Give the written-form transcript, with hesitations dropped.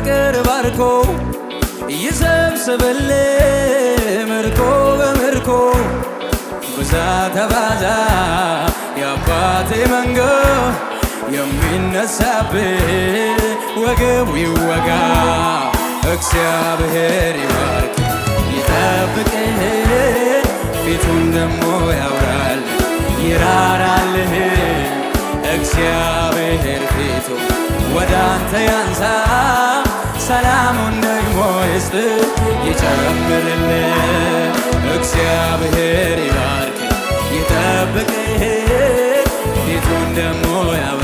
በፍቅር ባርኮ ይሰብስብልህ ምርኮ በምርኮ ብዛ ተባዛ የአባቴ መንጎ የሚነሳብህ ወገቡ ይወጋ እግዚአብሔር ይባርክ ይጠብቅህ ፊቱን ደሞ ያውራል ይራራልህ እግዚአብሔር ፊቱ ወደ አንተ ያንሳ ሰላሙን ደግሞ ይስጥ ይጨምርልህ እግዚአብሔር ይባርክ ይጠብቅህ ፊቱን ደሞ ያውራል